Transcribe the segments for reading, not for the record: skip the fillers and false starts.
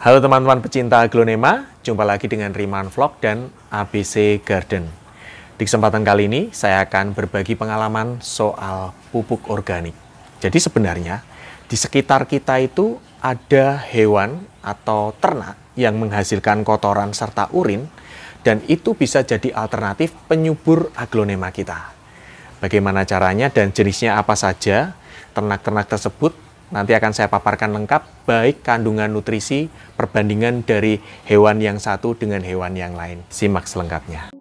Halo teman-teman pecinta aglonema, jumpa lagi dengan Riman Vlog dan ABC Garden. Di kesempatan kali ini, saya akan berbagi pengalaman soal pupuk organik. Jadi sebenarnya, di sekitar kita itu ada hewan atau ternak yang menghasilkan kotoran serta urin, dan itu bisa jadi alternatif penyubur aglonema kita. Bagaimana caranya dan jenisnya apa saja, ternak-ternak tersebut nanti akan saya paparkan lengkap, baik kandungan nutrisi, perbandingan dari hewan yang satu dengan hewan yang lain. Simak selengkapnya.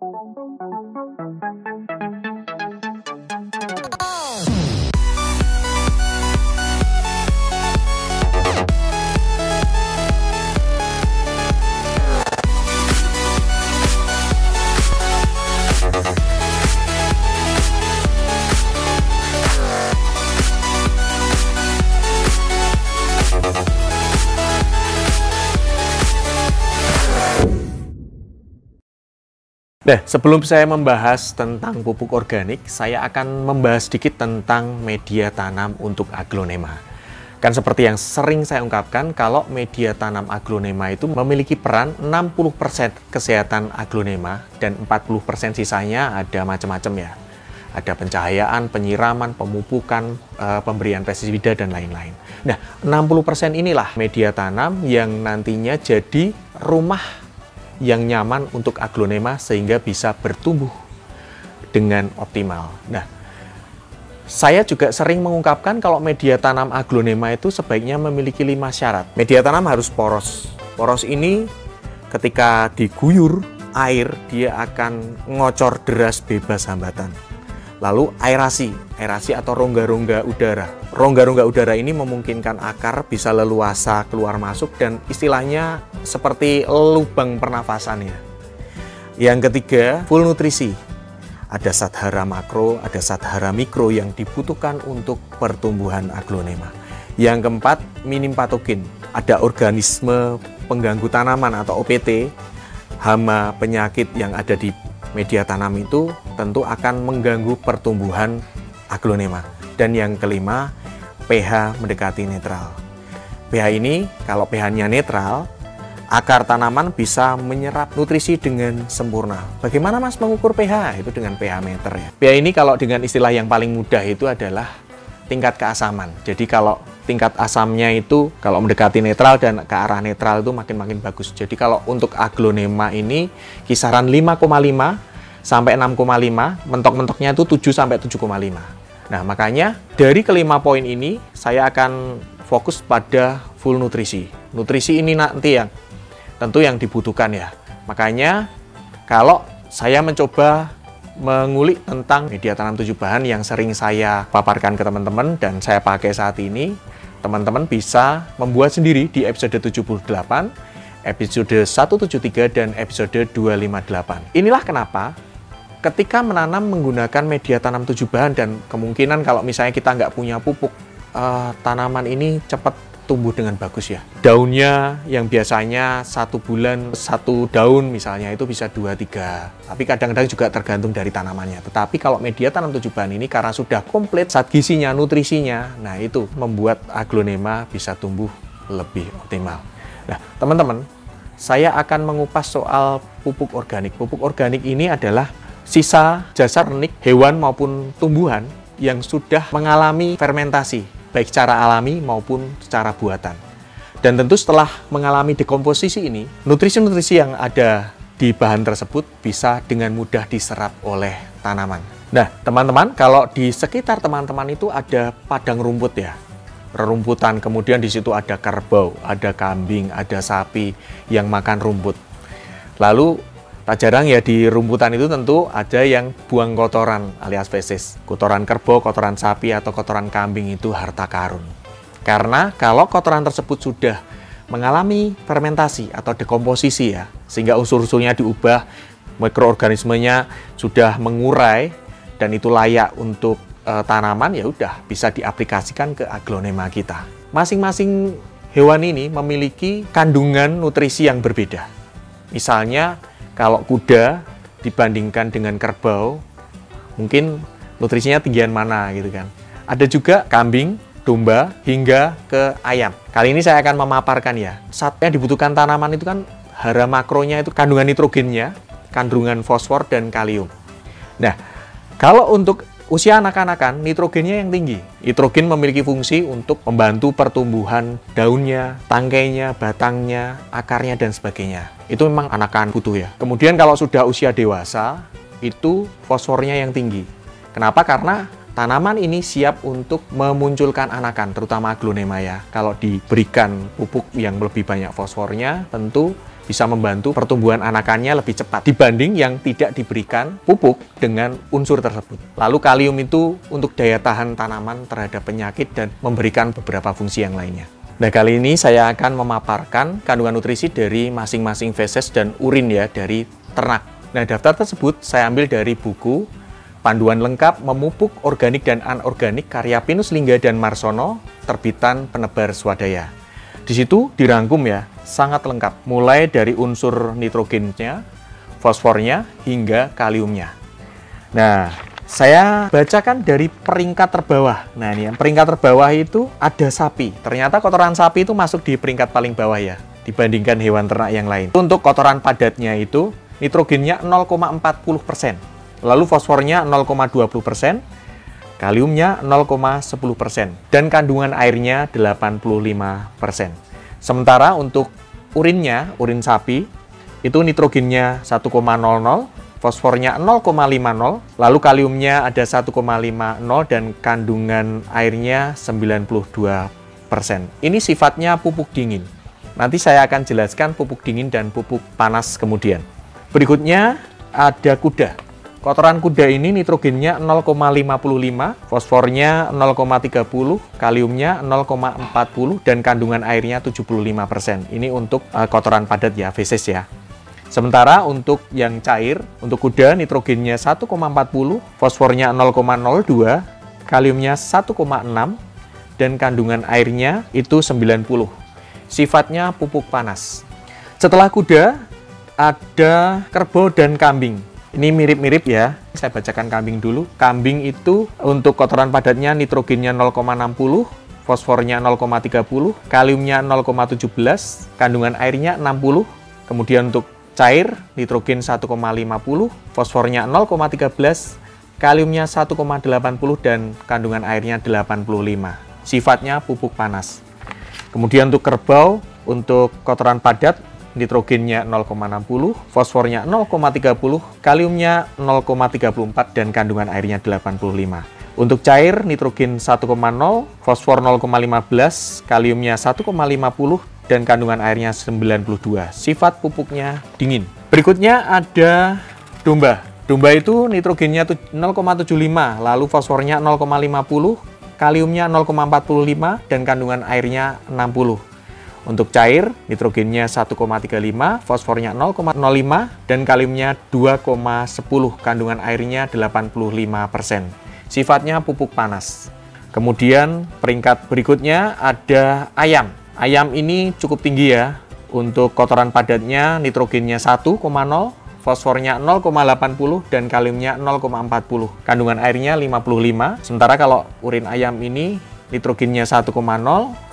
Nah, sebelum saya membahas tentang pupuk organik, saya akan membahas sedikit tentang media tanam untuk aglonema. Kan seperti yang sering saya ungkapkan, kalau media tanam aglonema itu memiliki peran 60% kesehatan aglonema dan 40% sisanya ada macam-macam ya. Ada pencahayaan, penyiraman, pemupukan, pemberian pestisida, dan lain-lain. Nah, 60% inilah media tanam yang nantinya jadi rumah yang nyaman untuk aglonema sehingga bisa bertumbuh dengan optimal. Nah, saya juga sering mengungkapkan kalau media tanam aglonema itu sebaiknya memiliki 5 syarat. Media tanam harus poros. Poros ini ketika diguyur air, dia akan ngocor deras bebas hambatan. Lalu aerasi atau rongga-rongga udara. Rongga-rongga udara ini memungkinkan akar bisa leluasa keluar masuk dan istilahnya seperti lubang pernafasan ya. Yang ketiga, full nutrisi. Ada zat hara makro, ada zat hara mikro yang dibutuhkan untuk pertumbuhan aglonema. Yang keempat, minim patogen. Ada organisme pengganggu tanaman atau OPT, hama, penyakit yang ada di media tanam itu tentu akan mengganggu pertumbuhan aglonema. Dan yang kelima, pH mendekati netral. pH ini, kalau pH-nya netral, akar tanaman bisa menyerap nutrisi dengan sempurna. Bagaimana Mas mengukur pH? Itu dengan pH meter ya. pH ini kalau dengan istilah yang paling mudah itu adalah tingkat keasaman. Jadi kalau tingkat asamnya itu kalau mendekati netral dan ke arah netral itu makin bagus. Jadi kalau untuk aglonema ini kisaran 5,5 sampai 6,5, mentok-mentoknya itu 7 sampai 7,5. Nah, makanya dari kelima poin ini saya akan fokus pada full nutrisi. Nutrisi ini nanti yang tentu yang dibutuhkan ya. Makanya kalau saya mencoba mengulik tentang media tanam 7 bahan yang sering saya paparkan ke teman-teman dan saya pakai saat ini, teman-teman bisa membuat sendiri di episode 78, episode 173, dan episode 258. Inilah kenapa ketika menanam menggunakan media tanam 7 bahan dan kemungkinan kalau misalnya kita nggak punya pupuk, tanaman ini cepat tumbuh dengan bagus ya. Daunnya yang biasanya 1 bulan 1 daun misalnya itu bisa 2-3. Tapi kadang-kadang juga tergantung dari tanamannya. Tetapi kalau media tanam 7 bahan ini karena sudah komplit zat gizinya, nutrisinya, nah itu membuat aglonema bisa tumbuh lebih optimal. Nah, teman-teman, saya akan mengupas soal pupuk organik. Pupuk organik ini adalah sisa jasa organik hewan maupun tumbuhan yang sudah mengalami fermentasi, baik secara alami maupun secara buatan. Dan tentu setelah mengalami dekomposisi ini, nutrisi-nutrisi yang ada di bahan tersebut bisa dengan mudah diserap oleh tanaman. Nah, teman-teman, kalau di sekitar teman-teman itu ada padang rumput ya, rerumputan, kemudian di situ ada kerbau, ada kambing, ada sapi yang makan rumput. Lalu tak jarang ya di rumputan itu tentu ada yang buang kotoran alias feses. Kotoran kerbau, kotoran sapi, atau kotoran kambing itu harta karun. Karena kalau kotoran tersebut sudah mengalami fermentasi atau dekomposisi ya, sehingga unsur-unsurnya diubah, mikroorganismenya sudah mengurai dan itu layak untuk tanaman, ya udah bisa diaplikasikan ke aglonema kita. Masing-masing hewan ini memiliki kandungan nutrisi yang berbeda. Misalnya kalau kuda dibandingkan dengan kerbau, mungkin nutrisinya tinggian mana gitu kan. Ada juga kambing domba, hingga ke ayam. Kali ini saya akan memaparkan ya, yang dibutuhkan tanaman itu kan hara makronya itu kandungan nitrogennya, kandungan fosfor, dan kalium. Nah, kalau untuk usia anak-anakan, nitrogennya yang tinggi. Nitrogen memiliki fungsi untuk membantu pertumbuhan daunnya, tangkainya, batangnya, akarnya, dan sebagainya. Itu memang anakan butuh ya. Kemudian kalau sudah usia dewasa, itu fosfornya yang tinggi. Kenapa? Karena tanaman ini siap untuk memunculkan anakan, terutama aglonema ya. Kalau diberikan pupuk yang lebih banyak fosfornya, tentu bisa membantu pertumbuhan anakannya lebih cepat dibanding yang tidak diberikan pupuk dengan unsur tersebut. Lalu kalium itu untuk daya tahan tanaman terhadap penyakit dan memberikan beberapa fungsi yang lainnya. Nah, kali ini saya akan memaparkan kandungan nutrisi dari masing-masing feses dan urin ya dari ternak. Nah, daftar tersebut saya ambil dari buku Panduan Lengkap Memupuk Organik dan Anorganik karya Pinus Lingga dan Marsono, terbitan Penebar Swadaya. Di situ dirangkum ya, sangat lengkap, mulai dari unsur nitrogennya, fosfornya, hingga kaliumnya. Nah, saya bacakan dari peringkat terbawah. Nah, ini yang peringkat terbawah itu ada sapi. Ternyata kotoran sapi itu masuk di peringkat paling bawah ya, dibandingkan hewan ternak yang lain. Untuk kotoran padatnya itu, nitrogennya 0,40%. Lalu fosfornya 0,20%, kaliumnya 0,10%, dan kandungan airnya 85%. Sementara untuk urinnya, urin sapi, itu nitrogennya 1,00, fosfornya 0,50, lalu kaliumnya ada 1,50, dan kandungan airnya 92%. Ini sifatnya pupuk dingin. Nanti saya akan jelaskan pupuk dingin dan pupuk panas kemudian. Berikutnya ada kuda. Kotoran kuda ini nitrogennya 0,55, fosfornya 0,30, kaliumnya 0,40, dan kandungan airnya 75%. Ini untuk kotoran padat ya, feses ya. Sementara untuk yang cair, untuk kuda nitrogennya 1,40, fosfornya 0,02, kaliumnya 1,6, dan kandungan airnya itu 90. Sifatnya pupuk panas. Setelah kuda, ada kerbau dan kambing. Ini mirip-mirip ya, saya bacakan kambing dulu. Kambing itu untuk kotoran padatnya nitrogennya 0,60, fosfornya 0,30, kaliumnya 0,17, kandungan airnya 60. Kemudian untuk cair, nitrogen 1,50, fosfornya 0,13, kaliumnya 1,80, dan kandungan airnya 85. Sifatnya pupuk panas. Kemudian untuk kerbau, untuk kotoran padat, nitrogennya 0,60, fosfornya 0,30, kaliumnya 0,34, dan kandungan airnya 85. Untuk cair, nitrogen 1,0, fosfor 0,15, kaliumnya 1,50, dan kandungan airnya 92. Sifat pupuknya dingin. Berikutnya ada domba. Domba itu nitrogennya 0,75, lalu fosfornya 0,50, kaliumnya 0,45, dan kandungan airnya 60. Untuk cair, nitrogennya 1,35, fosfornya 0,05, dan kaliumnya 2,10, kandungan airnya 85%. Sifatnya pupuk panas. Kemudian peringkat berikutnya ada ayam. Ayam ini cukup tinggi ya. Untuk kotoran padatnya, nitrogennya 1,0, fosfornya 0,80, dan kaliumnya 0,40. Kandungan airnya 55. Sementara kalau urin ayam ini nitrogennya 1,0,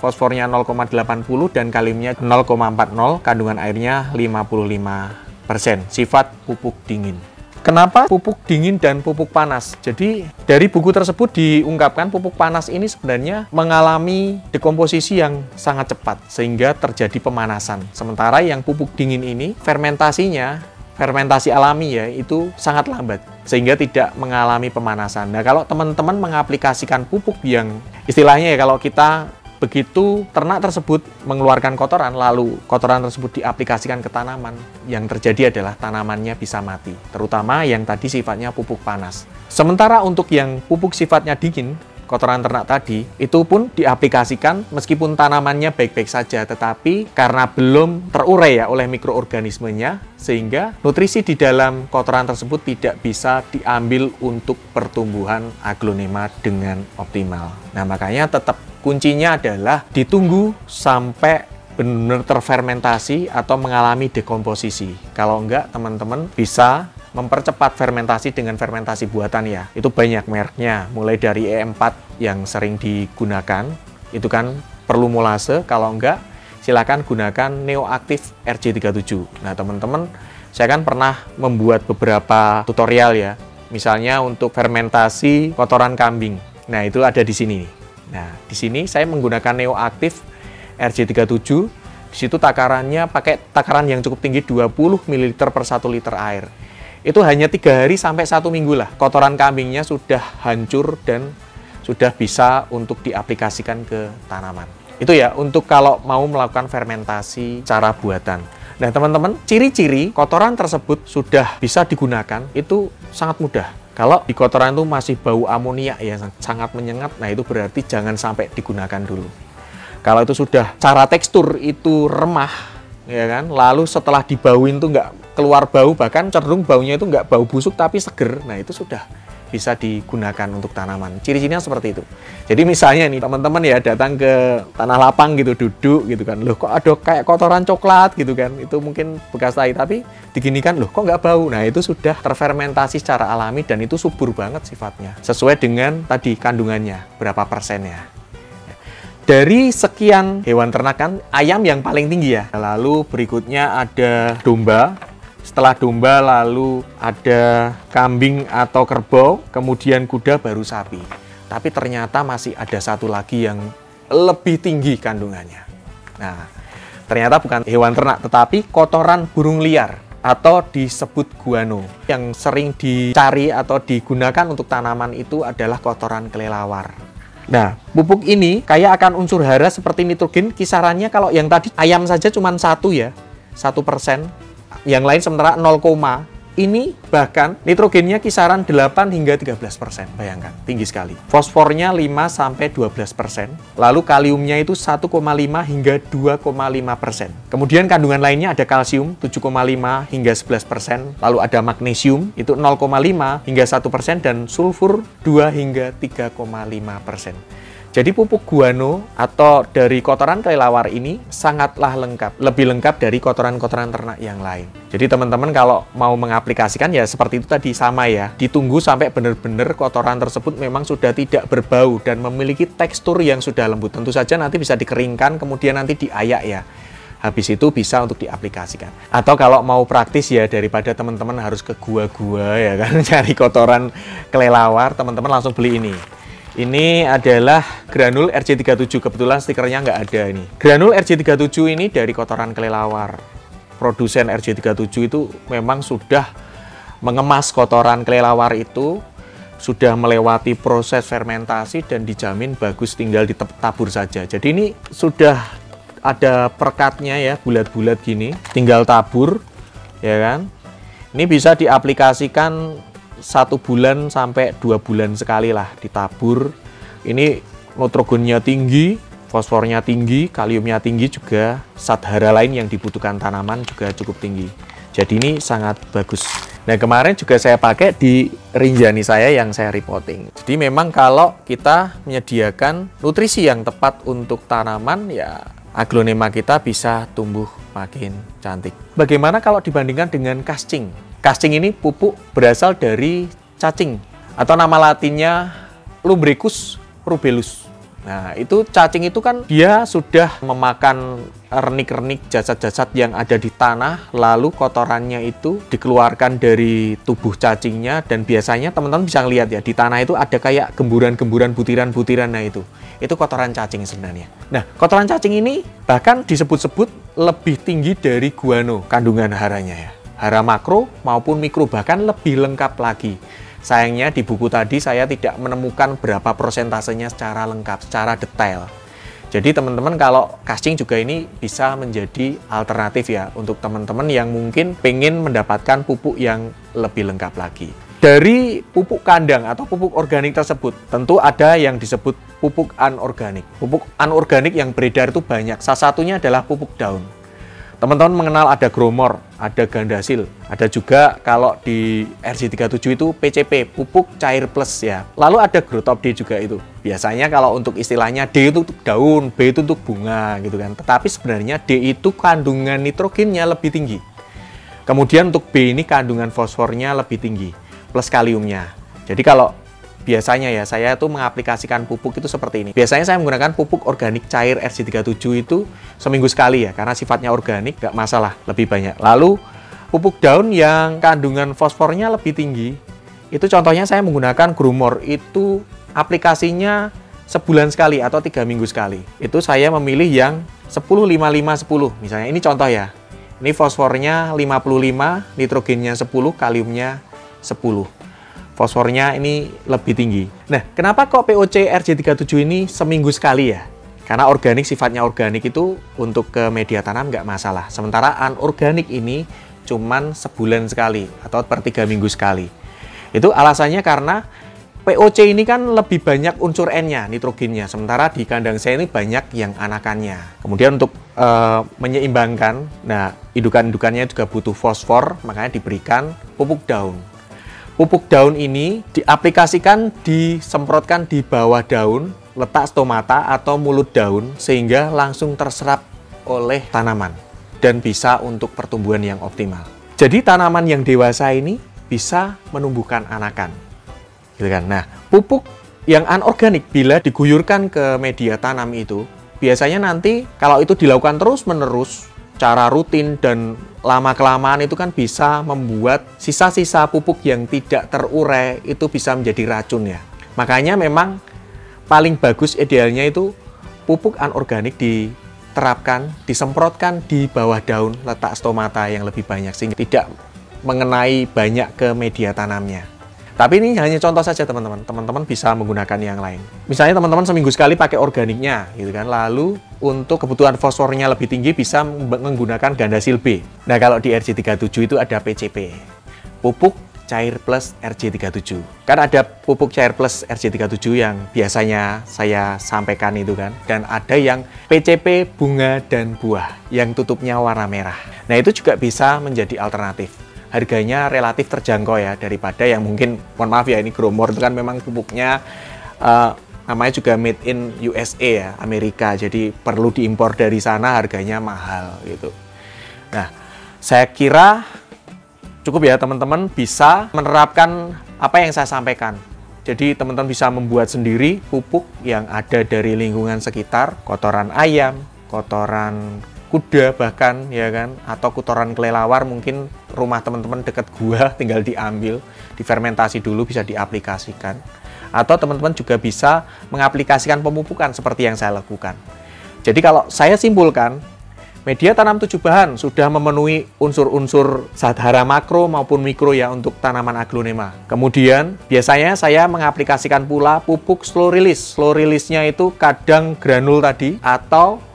fosfornya 0,80, dan kaliumnya 0,40, kandungan airnya 55%. Sifat pupuk dingin. Kenapa pupuk dingin dan pupuk panas? Jadi dari buku tersebut diungkapkan pupuk panas ini sebenarnya mengalami dekomposisi yang sangat cepat sehingga terjadi pemanasan. Sementara yang pupuk dingin ini fermentasi alami ya, itu sangat lambat sehingga tidak mengalami pemanasan. Nah, kalau teman-teman mengaplikasikan pupuk yang istilahnya ya, kalau kita begitu ternak tersebut mengeluarkan kotoran, lalu kotoran tersebut diaplikasikan ke tanaman, yang terjadi adalah tanamannya bisa mati, terutama yang tadi sifatnya pupuk panas. Sementara untuk yang pupuk sifatnya dingin, kotoran ternak tadi, itu pun diaplikasikan meskipun tanamannya baik-baik saja, tetapi karena belum terurai ya oleh mikroorganismenya, sehingga nutrisi di dalam kotoran tersebut tidak bisa diambil untuk pertumbuhan aglonema dengan optimal. Nah, makanya tetap kuncinya adalah ditunggu sampai benar-benar terfermentasi atau mengalami dekomposisi. Kalau enggak, teman-teman bisa mempercepat fermentasi dengan fermentasi buatan ya. Itu banyak mereknya, mulai dari E4 yang sering digunakan, itu kan perlu molase, kalau enggak silakan gunakan Neoactive RJ37. Nah teman-teman, saya kan pernah membuat beberapa tutorial ya, misalnya untuk fermentasi kotoran kambing. Nah itu ada di sini nih. Nah di sini saya menggunakan Neoactive RJ37. Di situ takarannya pakai takaran yang cukup tinggi 20 ml per 1 liter air. Itu hanya 3 hari sampai 1 minggu lah. Kotoran kambingnya sudah hancur dan sudah bisa untuk diaplikasikan ke tanaman. Itu ya untuk kalau mau melakukan fermentasi cara buatan. Nah teman-teman, ciri-ciri kotoran tersebut sudah bisa digunakan itu sangat mudah. Kalau di kotoran itu masih bau amoniak ya sangat menyengat, nah itu berarti jangan sampai digunakan dulu. Kalau itu sudah cara tekstur itu remah, ya kan, lalu setelah dibauin tuh nggak keluar bau, bahkan cenderung baunya itu nggak bau busuk tapi seger, nah itu sudah bisa digunakan untuk tanaman. Ciri-cirinya seperti itu. Jadi misalnya nih teman-teman ya datang ke tanah lapang gitu, duduk gitu kan, loh kok ada kayak kotoran coklat gitu kan, itu mungkin bekas tai, tapi diginikan, loh kok nggak bau. Nah itu sudah terfermentasi secara alami dan itu subur banget sifatnya, sesuai dengan tadi kandungannya, berapa persennya. Dari sekian hewan ternakan, ayam yang paling tinggi ya. Lalu berikutnya ada domba. Setelah domba lalu ada kambing atau kerbau, kemudian kuda, baru sapi. Tapi ternyata masih ada satu lagi yang lebih tinggi kandungannya. Nah, ternyata bukan hewan ternak, tetapi kotoran burung liar atau disebut guano. Yang sering dicari atau digunakan untuk tanaman itu adalah kotoran kelelawar. Nah, pupuk ini kaya akan unsur hara seperti nitrogen, kisarannya kalau yang tadi ayam saja cuma 1 ya, 1%, yang lain sementara 0, ini bahkan nitrogennya kisaran 8 hingga 13%, bayangkan, tinggi sekali. Fosfornya 5-12%, lalu kaliumnya itu 1,5 hingga 2,5%. Kemudian kandungan lainnya ada kalsium 7,5 hingga 11%, lalu ada magnesium itu 0,5 hingga 1% dan sulfur 2 hingga 3,5%. Jadi pupuk guano atau dari kotoran kelelawar ini sangatlah lengkap, lebih lengkap dari kotoran-kotoran ternak yang lain. Jadi teman-teman kalau mau mengaplikasikan ya seperti itu tadi, sama ya, ditunggu sampai benar-benar kotoran tersebut memang sudah tidak berbau dan memiliki tekstur yang sudah lembut. Tentu saja nanti bisa dikeringkan, kemudian nanti diayak ya. Habis itu bisa untuk diaplikasikan. Atau kalau mau praktis ya, daripada teman-teman harus ke gua-gua ya kan, cari kotoran kelelawar, teman-teman langsung beli ini. Ini adalah granul RJ37, kebetulan stikernya nggak ada ini. Granul RJ37 ini dari kotoran kelelawar. Produsen RJ37 itu memang sudah mengemas kotoran kelelawar itu, sudah melewati proses fermentasi dan dijamin bagus, tinggal ditabur saja. Jadi ini sudah ada perekatnya ya, bulat-bulat gini, tinggal tabur, ya kan. Ini bisa diaplikasikan 1 bulan sampai 2 bulan sekali lah ditabur. Ini nitrogennya tinggi, fosfornya tinggi, kaliumnya tinggi juga, zat hara lain yang dibutuhkan tanaman juga cukup tinggi. Jadi ini sangat bagus. Nah kemarin juga saya pakai di rinjani saya yang saya repotting. Jadi memang kalau kita menyediakan nutrisi yang tepat untuk tanaman ya aglonema kita bisa tumbuh makin cantik. Bagaimana kalau dibandingkan dengan casting? Casting ini pupuk berasal dari cacing atau nama latinnya Lumbricus rubellus. Nah, itu cacing itu kan dia sudah memakan renik-renik jasad-jasad yang ada di tanah, lalu kotorannya itu dikeluarkan dari tubuh cacingnya, dan biasanya teman-teman bisa lihat ya, di tanah itu ada kayak gemburan-gemburan, butiran-butiran, nah itu kotoran cacing sebenarnya. Nah, kotoran cacing ini bahkan disebut-sebut lebih tinggi dari guano kandungan haranya ya. Hara makro maupun mikro, bahkan lebih lengkap lagi. Sayangnya di buku tadi saya tidak menemukan berapa persentasenya secara lengkap, secara detail. Jadi teman-teman kalau casting juga ini bisa menjadi alternatif ya untuk teman-teman yang mungkin pengen mendapatkan pupuk yang lebih lengkap lagi. Dari pupuk kandang atau pupuk organik tersebut, tentu ada yang disebut pupuk anorganik. Pupuk anorganik yang beredar itu banyak, salah satunya adalah pupuk daun. Teman-teman mengenal ada Gromor, ada Gandasil, ada juga kalau di RJ37 itu PCP, pupuk cair plus ya. Lalu ada Growtop D juga itu. Biasanya kalau untuk istilahnya D itu untuk daun, B itu untuk bunga gitu kan. Tetapi sebenarnya D itu kandungan nitrogennya lebih tinggi. Kemudian untuk B ini kandungan fosfornya lebih tinggi, plus kaliumnya. Jadi kalau biasanya ya, saya tuh mengaplikasikan pupuk itu seperti ini. Biasanya saya menggunakan pupuk organik cair RJ37 itu seminggu sekali ya, karena sifatnya organik, nggak masalah, lebih banyak. Lalu pupuk daun yang kandungan fosfornya lebih tinggi, itu contohnya saya menggunakan Growmore, itu aplikasinya sebulan sekali atau 3 minggu sekali. Itu saya memilih yang 10-5-5-10, misalnya ini contoh ya. Ini fosfornya 55, nitrogennya 10, kaliumnya 10. Fosfornya ini lebih tinggi. Nah, kenapa kok POC RJ37 ini seminggu sekali ya? Karena organik, sifatnya organik itu untuk ke media tanam nggak masalah. Sementara anorganik ini cuman sebulan sekali atau per 3 minggu sekali. Itu alasannya karena POC ini kan lebih banyak unsur N-nya, nitrogennya. Sementara di kandang saya ini banyak yang anakannya. Kemudian untuk menyeimbangkan, nah indukan-indukannya juga butuh fosfor, makanya diberikan pupuk daun. Pupuk daun ini diaplikasikan, disemprotkan di bawah daun, letak stomata atau mulut daun, sehingga langsung terserap oleh tanaman dan bisa untuk pertumbuhan yang optimal. Jadi tanaman yang dewasa ini bisa menumbuhkan anakan. Gitu kan? Nah, pupuk yang anorganik bila diguyurkan ke media tanam itu, biasanya nanti kalau itu dilakukan terus-menerus, cara rutin dan lama-kelamaan itu kan bisa membuat sisa-sisa pupuk yang tidak terurai itu bisa menjadi racun ya. Makanya memang paling bagus idealnya itu pupuk anorganik diterapkan, disemprotkan di bawah daun, letak stomata yang lebih banyak sehingga tidak mengenai banyak ke media tanamnya. Tapi ini hanya contoh saja teman-teman. Teman-teman bisa menggunakan yang lain. Misalnya teman-teman seminggu sekali pakai organiknya, gitu kan. Lalu untuk kebutuhan fosfornya lebih tinggi bisa menggunakan Gandasil B. Nah kalau di RJ37 itu ada PCP, pupuk cair plus RJ37. Kan ada pupuk cair plus RJ37 yang biasanya saya sampaikan itu kan. Dan ada yang PCP bunga dan buah yang tutupnya warna merah. Nah itu juga bisa menjadi alternatif. Harganya relatif terjangkau ya, daripada yang mungkin, mohon maaf ya, ini Growmore itu kan memang pupuknya namanya juga made in USA ya, Amerika, jadi perlu diimpor dari sana, harganya mahal gitu. Nah, saya kira cukup ya teman-teman bisa menerapkan apa yang saya sampaikan. Jadi teman-teman bisa membuat sendiri pupuk yang ada dari lingkungan sekitar, kotoran ayam, kotoran kuda bahkan ya kan, atau kotoran kelelawar, mungkin rumah teman-teman dekat gua, tinggal diambil, difermentasi dulu, bisa diaplikasikan. Atau teman-teman juga bisa mengaplikasikan pemupukan seperti yang saya lakukan. Jadi kalau saya simpulkan, media tanam 7 bahan sudah memenuhi unsur-unsur zat hara makro maupun mikro ya untuk tanaman aglonema. Kemudian biasanya saya mengaplikasikan pula pupuk slow release. Slow release-nya itu kadang granul tadi atau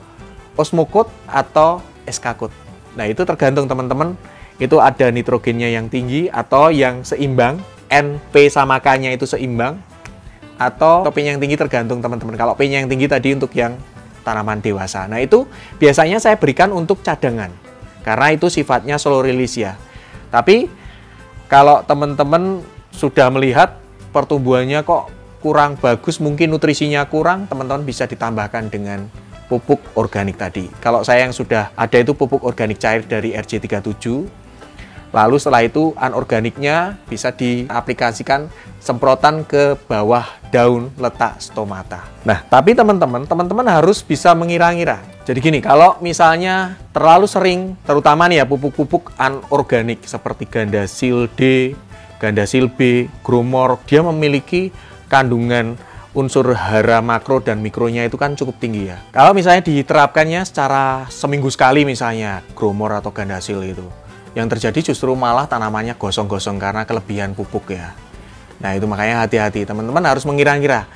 Osmocote atau Escacote. Nah itu tergantung teman-teman, itu ada nitrogennya yang tinggi atau yang seimbang, N/P sama K-nya itu seimbang, atau P-nya yang tinggi, tergantung teman-teman. Kalau P-nya yang tinggi tadi untuk yang tanaman dewasa. Nah itu biasanya saya berikan untuk cadangan, karena itu sifatnya slow release ya. Tapi kalau teman-teman sudah melihat pertumbuhannya kok kurang bagus, mungkin nutrisinya kurang, teman-teman bisa ditambahkan dengan pupuk organik tadi. Kalau saya yang sudah ada itu pupuk organik cair dari RJ37. Lalu setelah itu anorganiknya bisa diaplikasikan semprotan ke bawah daun letak stomata. Nah, tapi teman-teman harus bisa mengira-ngira. Jadi gini, kalau misalnya terlalu sering, terutama nih ya pupuk-pupuk anorganik seperti Gandasil D, Gandasil B, Growmore, dia memiliki kandungan unsur hara makro dan mikronya itu kan cukup tinggi ya. Kalau misalnya diterapkannya secara seminggu sekali misalnya Growmore atau Gandasil itu, yang terjadi justru malah tanamannya gosong-gosong karena kelebihan pupuk ya. Nah itu makanya hati-hati, teman-teman harus mengira-ngira.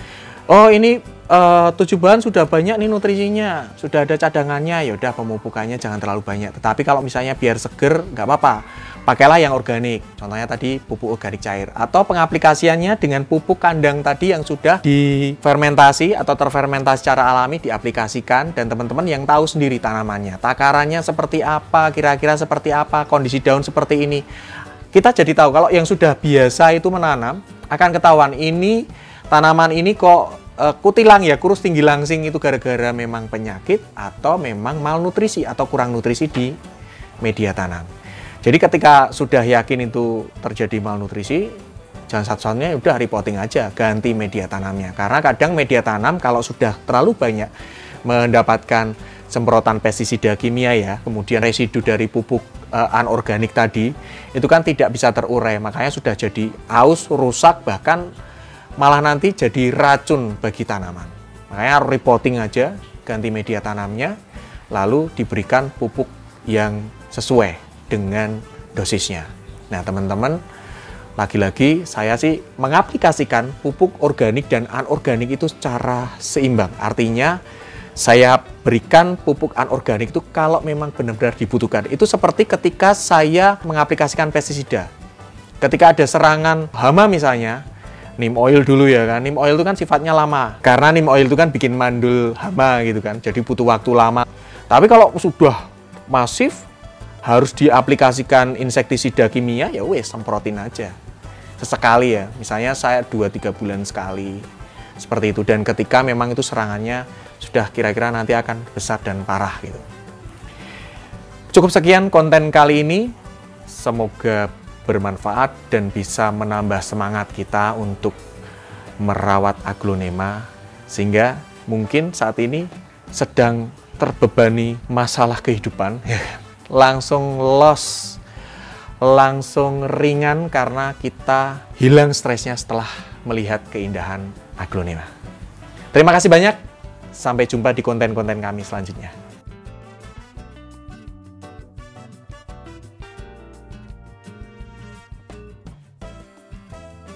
Oh ini 7 bahan sudah banyak nih nutrisinya, sudah ada cadangannya, yaudah pemupukannya jangan terlalu banyak. Tetapi kalau misalnya biar seger, nggak apa-apa, pakailah yang organik. Contohnya tadi pupuk organik cair. Atau pengaplikasiannya dengan pupuk kandang tadi yang sudah difermentasi atau terfermentasi secara alami, diaplikasikan. Dan teman-teman yang tahu sendiri tanamannya, takarannya seperti apa, kira-kira seperti apa, kondisi daun seperti ini. Kita jadi tahu, kalau yang sudah biasa itu menanam, akan ketahuan ini tanaman ini kok kutilang ya, kurus tinggi langsing, itu gara-gara memang penyakit atau memang malnutrisi atau kurang nutrisi di media tanam. Jadi ketika sudah yakin itu terjadi malnutrisi, jangan satu-satunya udah reporting aja, ganti media tanamnya. Karena kadang media tanam kalau sudah terlalu banyak mendapatkan semprotan pestisida kimia ya, kemudian residu dari pupuk anorganik tadi, itu kan tidak bisa terurai, makanya sudah jadi aus, rusak, bahkan malah nanti jadi racun bagi tanaman. Makanya reporting aja, ganti media tanamnya, lalu diberikan pupuk yang sesuai dengan dosisnya. Nah teman-teman, lagi-lagi saya sih mengaplikasikan pupuk organik dan anorganik itu secara seimbang. Artinya saya berikan pupuk anorganik itu kalau memang benar-benar dibutuhkan. Itu seperti ketika saya mengaplikasikan pestisida. Ketika ada serangan hama misalnya, neem oil dulu ya kan. Neem oil itu kan sifatnya lama. Karena neem oil itu kan bikin mandul hama gitu kan. Jadi butuh waktu lama. Tapi kalau sudah masif, harus diaplikasikan insektisida kimia, ya wes semprotin aja. Sesekali ya, misalnya saya 2-3 bulan sekali. Seperti itu, dan ketika memang itu serangannya sudah kira-kira nanti akan besar dan parah gitu. Cukup sekian konten kali ini, semoga bermanfaat dan bisa menambah semangat kita untuk merawat aglonema, sehingga mungkin saat ini sedang terbebani masalah kehidupan, langsung loss, langsung ringan karena kita hilang stresnya setelah melihat keindahan aglonema. Terima kasih banyak, sampai jumpa di konten-konten kami selanjutnya.